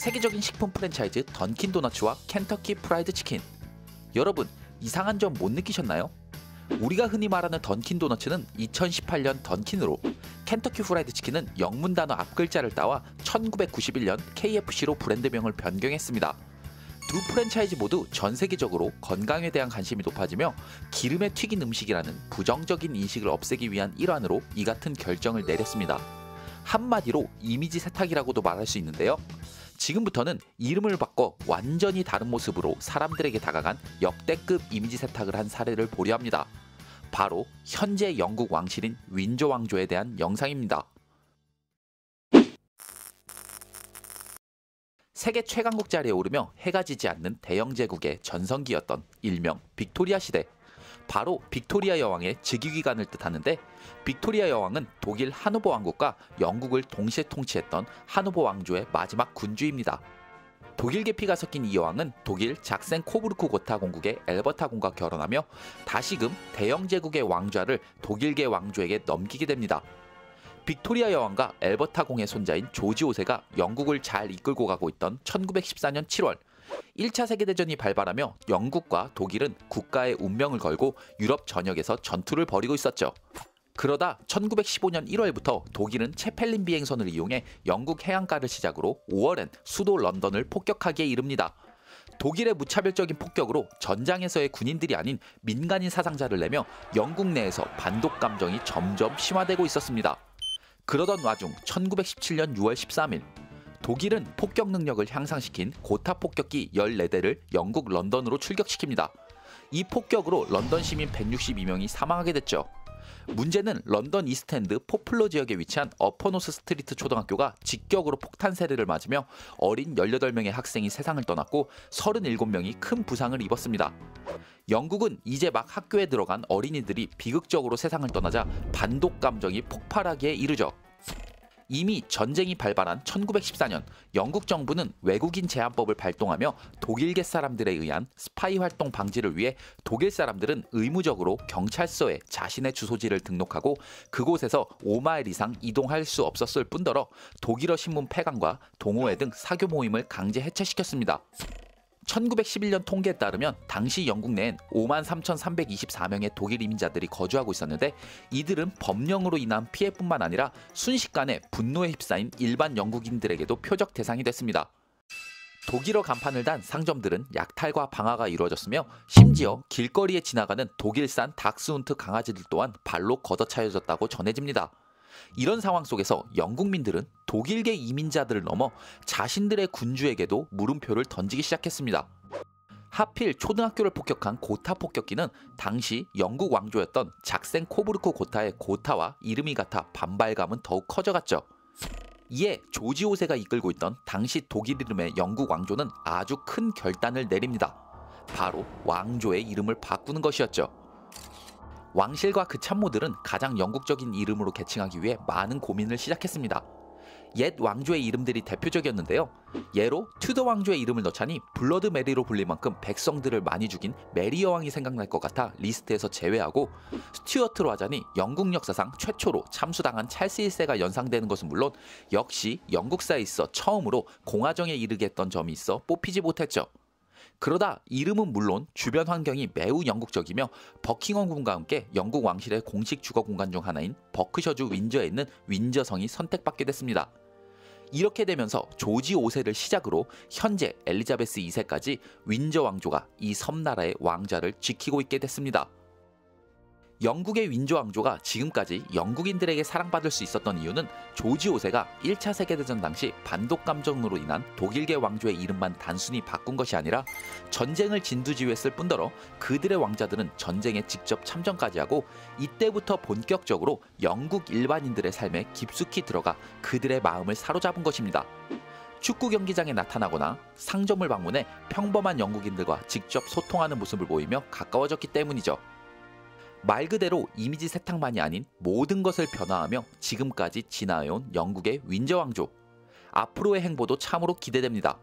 세계적인 식품 프랜차이즈 던킨 도너츠와 켄터키 프라이드 치킨. 여러분, 이상한 점 못 느끼셨나요? 우리가 흔히 말하는 던킨 도너츠는 2018년 던킨으로, 켄터키 프라이드 치킨은 영문 단어 앞글자를 따와 1991년 KFC로 브랜드명을 변경했습니다. 두 프랜차이즈 모두 전 세계적으로 건강에 대한 관심이 높아지며 기름에 튀긴 음식이라는 부정적인 인식을 없애기 위한 일환으로 이 같은 결정을 내렸습니다. 한마디로 이미지 세탁이라고도 말할 수 있는데요. 지금부터는 이름을 바꿔 완전히 다른 모습으로 사람들에게 다가간 역대급 이미지 세탁을 한 사례를 보려 합니다. 바로 현재 영국 왕실인 윈저 왕조에 대한 영상입니다. 세계 최강국 자리에 오르며 해가 지지 않는 대영 제국의 전성기였던 일명 빅토리아 시대. 바로 빅토리아 여왕의 즉위기간을 뜻하는데, 빅토리아 여왕은 독일 하노버 왕국과 영국을 동시에 통치했던 하노버 왕조의 마지막 군주입니다. 독일 계피가 섞인 이 여왕은 독일 작센 코부르크 고타 공국의 엘버타 공과 결혼하며 다시금 대영 제국의 왕좌를 독일계 왕조에게 넘기게 됩니다. 빅토리아 여왕과 엘버타 공의 손자인 조지 5세가 영국을 잘 이끌고 가고 있던 1914년 7월, 1차 세계대전이 발발하며 영국과 독일은 국가의 운명을 걸고 유럽 전역에서 전투를 벌이고 있었죠. 그러다 1915년 1월부터 독일은 체펠린 비행선을 이용해 영국 해안가를 시작으로 5월엔 수도 런던을 폭격하기에 이릅니다. 독일의 무차별적인 폭격으로 전장에서의 군인들이 아닌 민간인 사상자를 내며 영국 내에서 반독 감정이 점점 심화되고 있었습니다. 그러던 와중 1917년 6월 13일, 독일은 폭격 능력을 향상시킨 고타 폭격기 14대를 영국 런던으로 출격시킵니다. 이 폭격으로 런던 시민 162명이 사망하게 됐죠. 문제는 런던 이스트엔드 포플러 지역에 위치한 어퍼노스 스트리트 초등학교가 직격으로 폭탄 세례를 맞으며 어린 18명의 학생이 세상을 떠났고 37명이 큰 부상을 입었습니다. 영국은 이제 막 학교에 들어간 어린이들이 비극적으로 세상을 떠나자 반독 감정이 폭발하기에 이르죠. 이미 전쟁이 발발한 1914년, 영국 정부는 외국인 제한법을 발동하며 독일계 사람들에 의한 스파이 활동 방지를 위해 독일 사람들은 의무적으로 경찰서에 자신의 주소지를 등록하고 그곳에서 5마일 이상 이동할 수 없었을 뿐더러 독일어 신문 폐간과 동호회 등 사교 모임을 강제 해체시켰습니다. 1911년 통계에 따르면 당시 영국 내엔 53,324명의 독일 이민자들이 거주하고 있었는데, 이들은 법령으로 인한 피해뿐만 아니라 순식간에 분노에 휩싸인 일반 영국인들에게도 표적 대상이 됐습니다. 독일어 간판을 단 상점들은 약탈과 방화가 이루어졌으며 심지어 길거리에 지나가는 독일산 닥스훈트 강아지들 또한 발로 걷어차여졌다고 전해집니다. 이런 상황 속에서 영국민들은 독일계 이민자들을 넘어 자신들의 군주에게도 물음표를 던지기 시작했습니다. 하필 초등학교를 폭격한 고타 폭격기는 당시 영국 왕조였던 작센 코부르크 고타의 고타와 이름이 같아 반발감은 더욱 커져갔죠. 이에 조지 5세가 이끌고 있던 당시 독일 이름의 영국 왕조는 아주 큰 결단을 내립니다. 바로 왕조의 이름을 바꾸는 것이었죠. 왕실과 그 참모들은 가장 영국적인 이름으로 개칭하기 위해 많은 고민을 시작했습니다. 옛 왕조의 이름들이 대표적이었는데요. 예로 튜더 왕조의 이름을 넣자니 블러드 메리로 불릴 만큼 백성들을 많이 죽인 메리 여왕이 생각날 것 같아 리스트에서 제외하고, 스튜어트로 하자니 영국 역사상 최초로 참수당한 찰스 1세가 연상되는 것은 물론 역시 영국사에 있어 처음으로 공화정에 이르게 했던 점이 있어 뽑히지 못했죠. 그러다 이름은 물론 주변 환경이 매우 영국적이며 버킹엄 궁과 함께 영국 왕실의 공식 주거 공간 중 하나인 버크셔주 윈저에 있는 윈저성이 선택받게 됐습니다. 이렇게 되면서 조지 5세를 시작으로 현재 엘리자베스 2세까지 윈저 왕조가 이 섬나라의 왕좌를 지키고 있게 됐습니다. 영국의 윈저 왕조가 지금까지 영국인들에게 사랑받을 수 있었던 이유는 조지 5세가 1차 세계대전 당시 반독 감정으로 인한 독일계 왕조의 이름만 단순히 바꾼 것이 아니라 전쟁을 진두지휘했을 뿐더러 그들의 왕자들은 전쟁에 직접 참전까지 하고 이때부터 본격적으로 영국 일반인들의 삶에 깊숙이 들어가 그들의 마음을 사로잡은 것입니다. 축구 경기장에 나타나거나 상점을 방문해 평범한 영국인들과 직접 소통하는 모습을 보이며 가까워졌기 때문이죠. 말 그대로 이미지 세탁만이 아닌 모든 것을 변화하며 지금까지 진화해온 영국의 윈저 왕조. 앞으로의 행보도 참으로 기대됩니다.